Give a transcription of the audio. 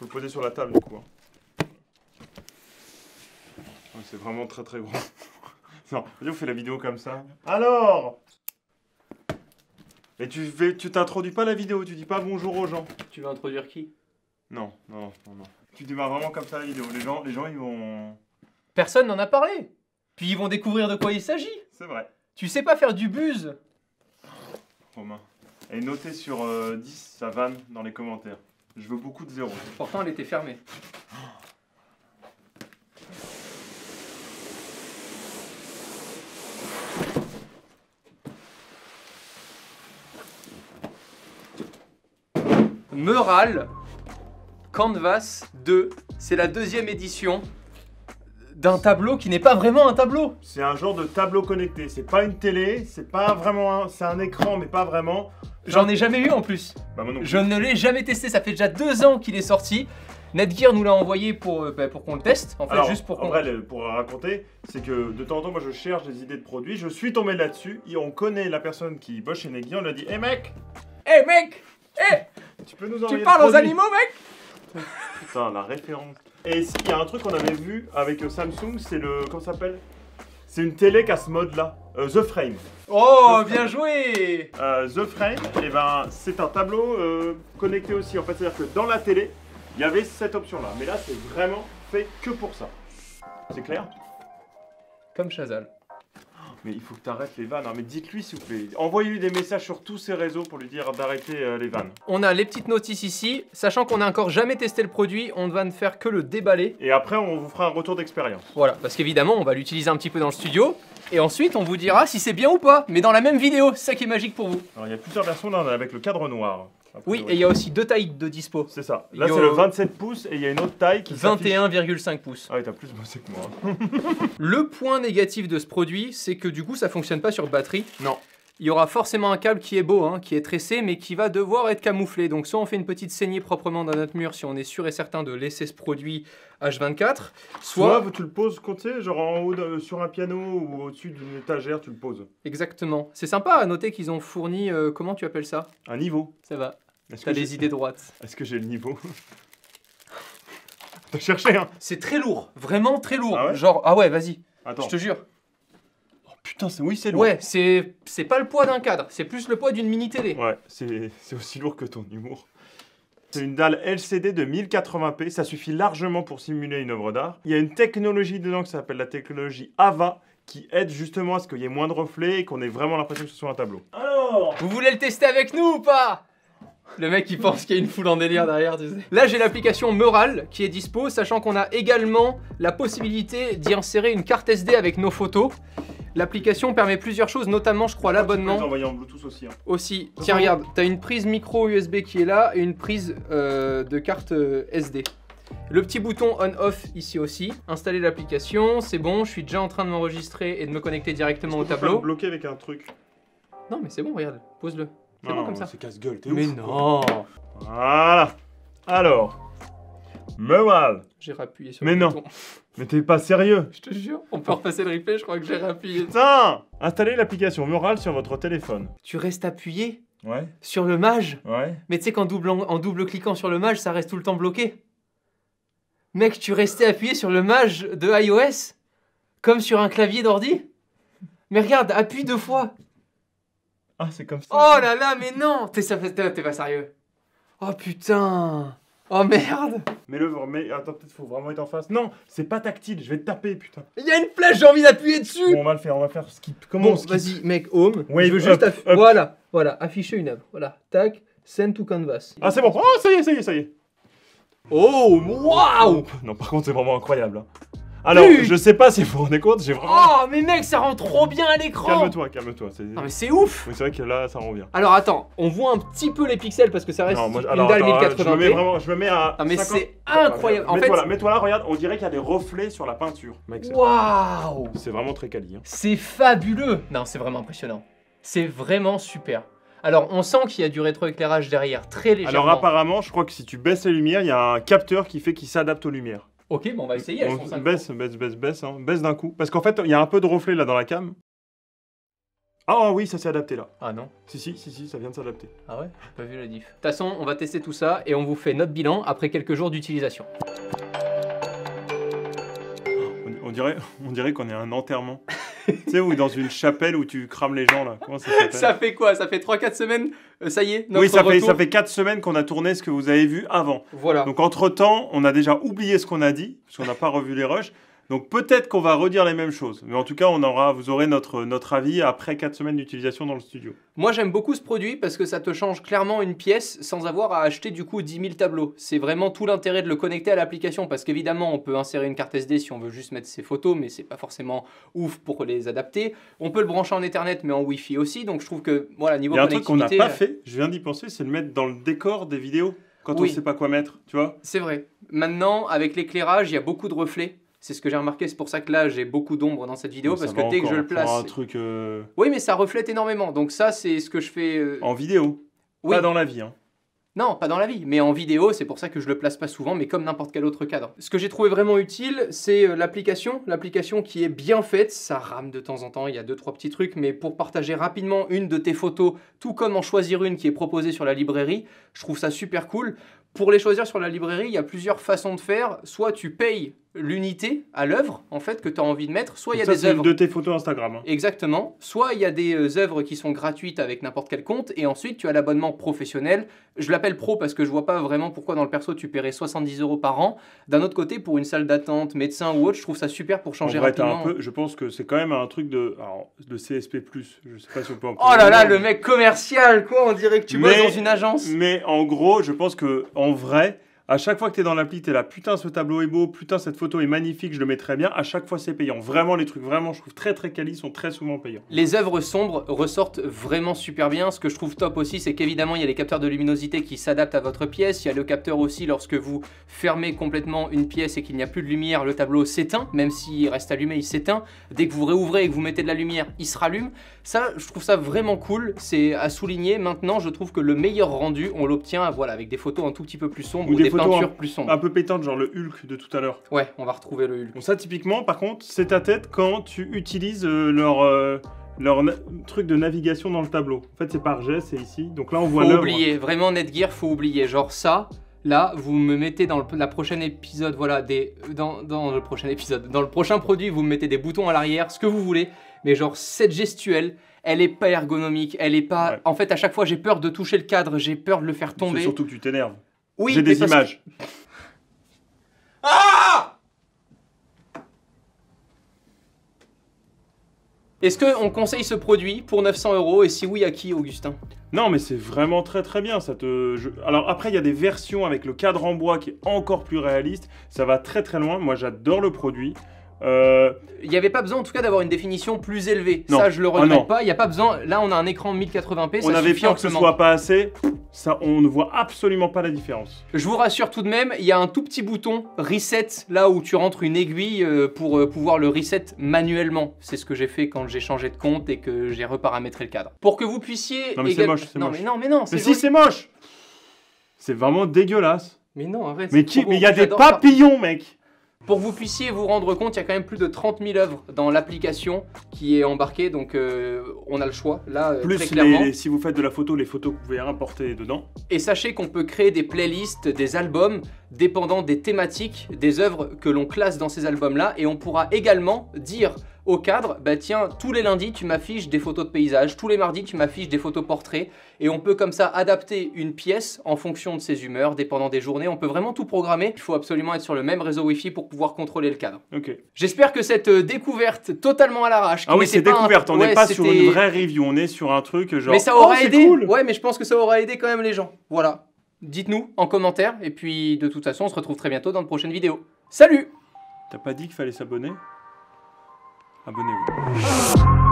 Faut le poser sur la table du coup. Hein. Ouais, c'est vraiment très très gros. Non, on fait la vidéo comme ça. Alors! Mais tu t'introduis pas la vidéo, tu dis pas bonjour aux gens. Tu veux introduire qui? Non. Tu démarres vraiment comme ça la vidéo. Les gens ils vont... Personne n'en a parlé. Puis ils vont découvrir de quoi il s'agit. C'est vrai. Tu sais pas faire du buzz. Romain. Et notez sur 10 sa vanne dans les commentaires. Je veux beaucoup de zéros. Pourtant elle était fermée. Meural Canvas 2, c'est la deuxième édition d'un tableau qui n'est pas vraiment un tableau. C'est un genre de tableau connecté. C'est pas une télé, c'est pas vraiment c'est un écran, mais pas vraiment. J'en ai jamais eu en plus. Bah moi non plus. Je ne l'ai jamais testé, ça fait déjà 2 ans qu'il est sorti. Netgear nous l'a envoyé pour qu'on le teste, en fait. Alors, juste pour qu'on... En vrai, pour raconter, c'est que de temps en temps, moi je cherche des idées de produits, je suis tombé là-dessus, et on connaît la personne qui bosse chez Netgear, on lui a dit « Hey mec, Hey mec, hey, tu peux nous envoyer tu parles des aux produits animaux mec ?» Putain, la référence. Et ici, il y a un truc qu'on avait vu avec Samsung, c'est le... comment ça s'appelle? C'est une télé qui a ce mode-là, The Frame. Oh, bien joué. The Frame, et ben, c'est un tableau connecté aussi. En fait, c'est-à-dire que dans la télé, il y avait cette option-là. Mais là, c'est vraiment fait que pour ça. C'est clair? Comme Chazal. Mais il faut que tu arrêtes les vannes. Hein. Mais dites-lui s'il vous plaît. Envoyez-lui des messages sur tous ses réseaux pour lui dire d'arrêter les vannes. On a les petites notices ici. Sachant qu'on n'a encore jamais testé le produit, on ne va ne faire que le déballer. Et après, on vous fera un retour d'expérience. Voilà, parce qu'évidemment, on va l'utiliser un petit peu dans le studio. Et ensuite, on vous dira si c'est bien ou pas. Mais dans la même vidéo, c'est ça qui est magique pour vous. Alors, il y a plusieurs versions là, on a avec le cadre noir. Oui, et il y a aussi 2 tailles de dispo. C'est ça. Là, c'est le 27 pouces et il y a une autre taille qui 21,5 pouces. Ah oui, t'as plus bossé que moi. Le point négatif de ce produit, c'est que du coup, ça fonctionne pas sur batterie. Non. Il y aura forcément un câble qui est beau, hein, qui est tressé, mais qui va devoir être camouflé. Donc soit on fait une petite saignée proprement dans notre mur si on est sûr et certain de laisser ce produit H24, soit tu le poses, tu sais, genre en haut sur un piano ou au-dessus d'une étagère, tu le poses. Exactement. C'est sympa à noter qu'ils ont fourni, comment tu appelles ça? Un niveau. Ça va. T'as des idées droites. Est-ce que j'ai le niveau? T'as cherché, hein? C'est très lourd, vraiment très lourd. Ah ouais? Genre, ah ouais, vas-y. Attends. Je te jure. Oh putain, oui, c'est lourd. Ouais, c'est pas le poids d'un cadre, c'est plus le poids d'une mini télé. Ouais, c'est aussi lourd que ton humour. C'est une dalle LCD de 1080p, ça suffit largement pour simuler une œuvre d'art. Il y a une technologie dedans qui s'appelle la technologie AVA, qui aide justement à ce qu'il y ait moins de reflets et qu'on ait vraiment l'impression que ce soit un tableau. Alors, vous voulez le tester avec nous ou pas? Le mec il pense qu'il y a une foule en délire derrière, tu sais. Là j'ai l'application Meural qui est dispo, sachant qu'on a également la possibilité d'y insérer une carte SD avec nos photos. L'application permet plusieurs choses, notamment je crois l'abonnement. Tu peux les envoyer en Bluetooth aussi. Hein. Aussi, tiens regarde, t'as une prise micro USB qui est là et une prise de carte SD. Le petit bouton on-off ici aussi. Installer l'application, c'est bon, je suis déjà en train de m'enregistrer et de me connecter directement au tableau. Bloqué avec un truc. Non mais c'est bon, regarde, pose-le. C'est bon comme ça. C'est casse-gueule, t'es Mais ouf. non. Voilà. Alors, Meural. J'ai rappuyé sur Mais le non. bouton. Mais t'es pas sérieux. Je te jure, on peut repasser le replay, je crois que j'ai rappuyé. Putain. Installez l'application Meural sur votre téléphone. Tu restes appuyé Ouais. sur le mage. Ouais. Mais tu sais qu'en double cliquant sur le mage, ça reste tout le temps bloqué. Mec, tu restais appuyé sur le mage de iOS comme sur un clavier d'ordi. Mais regarde, appuie 2 fois. Ah, c'est comme ça. Oh là là, mais non. T'es pas sérieux. Oh putain. Oh merde. Mais attends, peut-être faut vraiment être en face. Non, c'est pas tactile, je vais te taper, putain. Il y a une flèche, j'ai envie d'appuyer dessus. Bon, on va le faire skip. Comment Bon, on skip? vas-y, mec, home. Oui, je veux juste up. Voilà, afficher une œuvre. Voilà, tac, send to canvas. Ah, c'est bon. Oh, ça y est. Oh, waouh. Non, par contre, c'est vraiment incroyable. Hein. Alors, je sais pas si vous vous rendez compte, j'ai vraiment... Oh, mais mec, ça rend trop bien à l'écran. Calme-toi. Non, mais c'est ouf. Oui, c'est vrai que là, ça rend bien. Alors, attends, on voit un petit peu les pixels parce que ça reste Non, moi, une dalle 1080p. Je me mets à... Non, mais 50. c'est incroyable. En fait, Mets-toi là, regarde, on dirait qu'il y a des reflets sur la peinture. Mec, waouh. c'est vraiment très quali. Hein. C'est fabuleux. Non, c'est vraiment impressionnant. C'est vraiment super. Alors, on sent qu'il y a du rétroéclairage derrière, très légèrement. Alors, apparemment, je crois que si tu baisses les lumières, il y a un capteur qui fait qu'il s'adapte aux lumières. Ok, bon, on va essayer. Baisse d'un coup. Parce qu'en fait, il y a un peu de reflet là dans la cam. Ah oui, ça s'est adapté là. Ah non. Si, ça vient de s'adapter. Ah ouais, j'ai pas vu la diff. De toute façon, on va tester tout ça et on vous fait notre bilan après quelques jours d'utilisation. On dirait qu'on est à un enterrement. Tu sais, ou dans une chapelle où tu crames les gens là. Comment ça s'appelle? Ça fait quoi? Ça fait 3-4 semaines? Ça y est, notre Oui, ça retour. fait 4 semaines qu'on a tourné ce que vous avez vu avant. Voilà. Donc entre-temps, on a déjà oublié ce qu'on a dit, parce qu'on n'a pas revu les rushs. Donc peut-être qu'on va redire les mêmes choses. Mais en tout cas, vous aurez notre avis après 4 semaines d'utilisation dans le studio. Moi, j'aime beaucoup ce produit parce que ça te change clairement une pièce sans avoir à acheter du coup 10 000 tableaux. C'est vraiment tout l'intérêt de le connecter à l'application parce qu'évidemment, on peut insérer une carte SD si on veut juste mettre ses photos, mais c'est pas forcément ouf pour les adapter. On peut le brancher en Ethernet, mais en Wi-Fi aussi. Donc je trouve que voilà, niveau connectivité... Il y a un truc qu'on n'a pas fait, je viens d'y penser, c'est le mettre dans le décor des vidéos quand on ne sait pas quoi mettre, tu vois. C'est vrai. Maintenant, avec l'éclairage, il y a beaucoup de reflets. C'est ce que j'ai remarqué, c'est pour ça que là j'ai beaucoup d'ombre dans cette vidéo, parce que dès que je le place... un truc Oui, mais ça reflète énormément, donc ça c'est ce que je fais... En vidéo, oui. Pas dans la vie. Hein. Non, pas dans la vie, mais en vidéo, c'est pour ça que je le place pas souvent, mais comme n'importe quel autre cadre. Ce que j'ai trouvé vraiment utile, c'est l'application qui est bien faite, ça rame de temps en temps, il y a 2-3 petits trucs, mais pour partager rapidement une de tes photos, tout comme en choisir une qui est proposée sur la librairie, je trouve ça super cool. Pour les choisir sur la librairie, il y a plusieurs façons de faire. Soit tu payes l'unité à l'œuvre, en fait, que tu as envie de mettre. Soit il y a des œuvres... de tes photos Instagram. Hein. Exactement. Soit il y a des œuvres qui sont gratuites avec n'importe quel compte. Et ensuite, tu as l'abonnement professionnel. Je l'appelle pro parce que je vois pas vraiment pourquoi dans le perso tu paierais 70 € par an. D'un autre côté, pour une salle d'attente, médecin ou autre, je trouve ça super pour changer rapidement. Je pense que c'est quand même un truc de CSP+. Je sais pas si on peut en Oh là là, le mec commercial, quoi. On dirait que tu bosses dans une agence. Mais en gros, je pense que en vrai... À chaque fois que tu es dans l'appli, tu es là, putain, ce tableau est beau, putain, cette photo est magnifique, je le mets très bien. À chaque fois, c'est payant. Vraiment, les trucs, vraiment, je trouve très très quali, sont très souvent payants. Les œuvres sombres ressortent vraiment super bien. Ce que je trouve top aussi, c'est qu'évidemment, il y a les capteurs de luminosité qui s'adaptent à votre pièce. Il y a le capteur aussi, lorsque vous fermez complètement une pièce et qu'il n'y a plus de lumière, le tableau s'éteint. Même s'il reste allumé, il s'éteint. Dès que vous réouvrez et que vous mettez de la lumière, il se rallume. Ça, je trouve ça vraiment cool. C'est à souligner. Maintenant, je trouve que le meilleur rendu, on l'obtient voilà, avec des photos un tout petit peu plus sombres ou des peintures plus sombres. Un peu pétantes, genre le Hulk de tout à l'heure. Ouais, on va retrouver le Hulk. Bon, ça, typiquement, par contre, c'est ta tête quand tu utilises truc de navigation dans le tableau. En fait, c'est par jet, c'est ici. Donc là, on voit l'œuvre. Faut oublier. Vraiment, Netgear, faut oublier. Genre ça... Là, vous me mettez dans le prochain épisode, voilà, dans le prochain épisode, dans le prochain produit, vous me mettez des boutons à l'arrière, ce que vous voulez, mais genre cette gestuelle, elle est pas ergonomique, elle est pas... Ouais. En fait, à chaque fois, j'ai peur de toucher le cadre, j'ai peur de le faire tomber. C'est surtout que tu t'énerves. Oui, j'ai des images. Ah! Est-ce qu'on conseille ce produit pour 900 € et si oui, à qui, Augustin? Non, mais c'est vraiment très très bien. Alors après, il y a des versions avec le cadre en bois qui est encore plus réaliste. Ça va très très loin. Moi, j'adore le produit. Il n'y avait pas besoin en tout cas d'avoir une définition plus élevée. Non. Ça, je le regrette pas. Il n'y a pas besoin. Là, on a un écran 1080p. On avait peur que ce soit pas assez. Ça, on ne voit absolument pas la différence. Je vous rassure tout de même, il y a un tout petit bouton reset là où tu rentres une aiguille pour pouvoir le reset manuellement. C'est ce que j'ai fait quand j'ai changé de compte et que j'ai reparamétré le cadre. Pour que vous puissiez. Non mais c'est moche, c'est moche. Mais non. Mais si c'est moche. C'est vraiment dégueulasse. Mais non, arrête. Mais il y a des papillons, mec. Pour que vous puissiez vous rendre compte, il y a quand même plus de 30 000 œuvres dans l'application qui est embarquée, donc on a le choix, là, plus très clairement. Si vous faites de la photo, les photos que vous pouvez importer dedans. Et sachez qu'on peut créer des playlists, des albums, dépendant des thématiques, des œuvres que l'on classe dans ces albums-là, et on pourra également dire au cadre, bah tiens, tous les lundis tu m'affiches des photos de paysages, tous les mardis tu m'affiches des photos portraits, et on peut comme ça adapter une pièce en fonction de ses humeurs, dépendant des journées, on peut vraiment tout programmer. Il faut absolument être sur le même réseau Wi-Fi pour pouvoir contrôler le cadre. Ok. J'espère que cette découverte totalement à l'arrache... Ah oui, c'est découverte, on n'est pas sur une vraie review, on est sur un truc genre... Mais ça aura aidé, cool. Ouais, mais je pense que ça aura aidé quand même les gens. Voilà. Dites-nous en commentaire, et puis de toute façon, on se retrouve très bientôt dans de prochaines vidéos. Salut! T'as pas dit qu'il fallait s'abonner? Abonnez-vous.